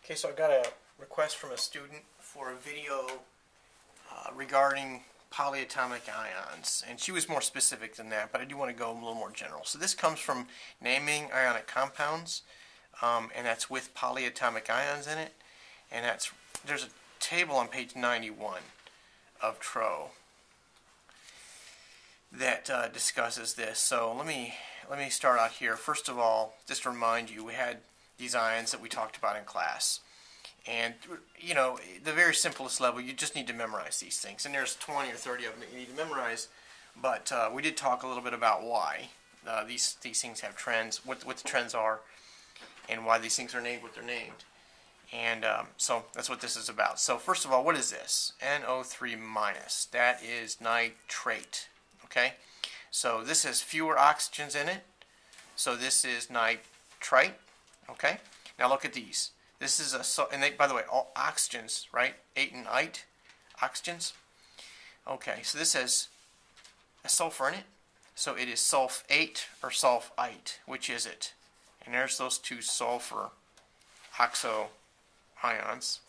Okay, so I got a request from a student for a video regarding polyatomic ions, and she was more specific than that, but I do want to go a little more general. So this comes from naming ionic compounds, and that's with polyatomic ions in it, and there's a table on page 91 of TRO that discusses this. So let me start out here. First of all, just to remind you, we had these ions that we talked about in class. And, you know, the very simplest level, you just need to memorize these things. And there's 20 or 30 of them that you need to memorize. But we did talk a little bit about why these things have trends, what the trends are, and why these things are named what they're named. And so that's what this is about. So first of all, what is this? NO3 minus. That is nitrate. Okay? So this has fewer oxygens in it. So this is nitrite. Okay? Now look at these. This is and by the way, all oxygens, right? Ate and ite, oxygens. Okay, so this has a sulfur in it. So it is sulfate or sulfite. Which is it? And there's those two sulfur oxo ions.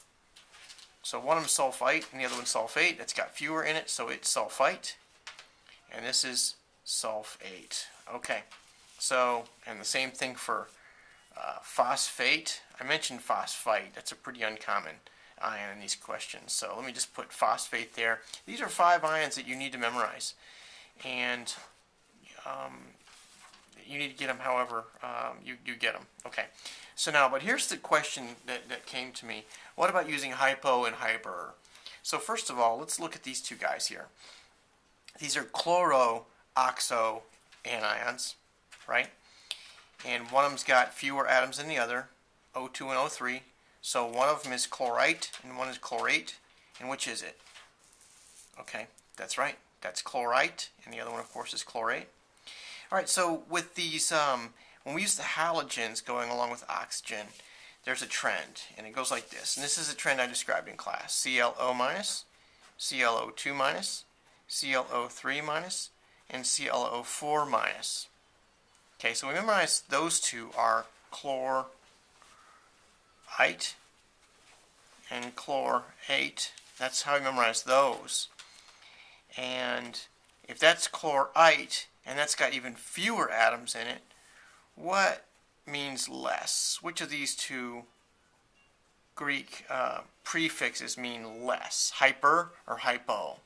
So one of them sulfite and the other one sulfate. That's got fewer in it, so it's sulfite. And this is sulfate. Okay, so, and the same thing for phosphate. I mentioned phosphite. That's a pretty uncommon ion in these questions. So let me just put phosphate there. These are 5 ions that you need to memorize. And you need to get them however you get them. Okay. So now, but here's the question that came to me. What about using hypo and hyper? So first of all, let's look at these two guys here. These are chloro-oxo anions, right? And one of them's got fewer atoms than the other, O2 and O3. So one of them is chlorite and one is chlorate. And which is it? Okay, that's right. That's chlorite, and the other one, of course, is chlorate. All right, so with these, when we use the halogens going along with oxygen, there's a trend, and it goes like this. And this is a trend I described in class. ClO minus, ClO2 minus, ClO3 minus, and ClO4 minus. Okay, so we memorize those two are chlorite and chlorate. That's how we memorize those. And if that's chlorite, and that's got even fewer atoms in it, what means less? Which of these two Greek prefixes mean less? Hyper or hypo?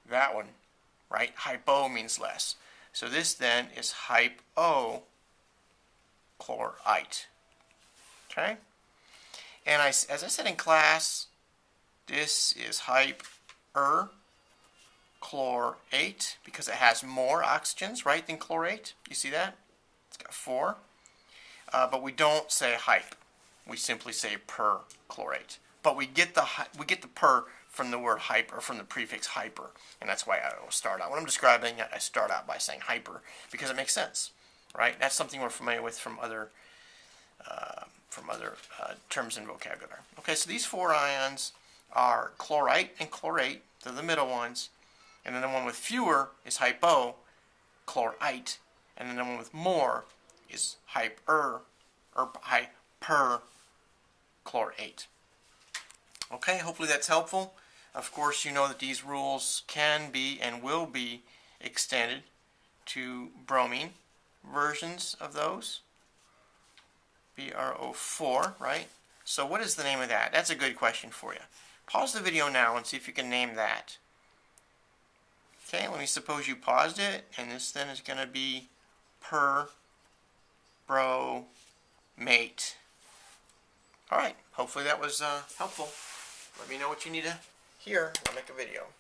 That one, right? Hypo means less. So this then is hypochlorite. Okay? And as I said in class, this is hyperchlorate because it has more oxygens, right, than chlorate. You see that? It's got 4. But we don't say hype. We simply say perchlorate. But we get the per from the word hyper, from the prefix hyper, and that's why I will start out. When I'm describing it, I start out by saying hyper because it makes sense, right? That's something we're familiar with from other terms in vocabulary. Okay, so these 4 ions are chlorite and chlorate. They're the middle ones, and then the one with fewer is hypochlorite, and then the one with more is hyperchlorate. Okay, hopefully that's helpful. Of course, you know that these rules can be and will be extended to bromine versions of those. BrO4, right? So what is the name of that? That's a good question for you. Pause the video now and see if you can name that. Okay, let me suppose you paused it, and this then is going to be perbromate. Alright, hopefully that was helpful. Let me know what you need to hear. I'll make a video.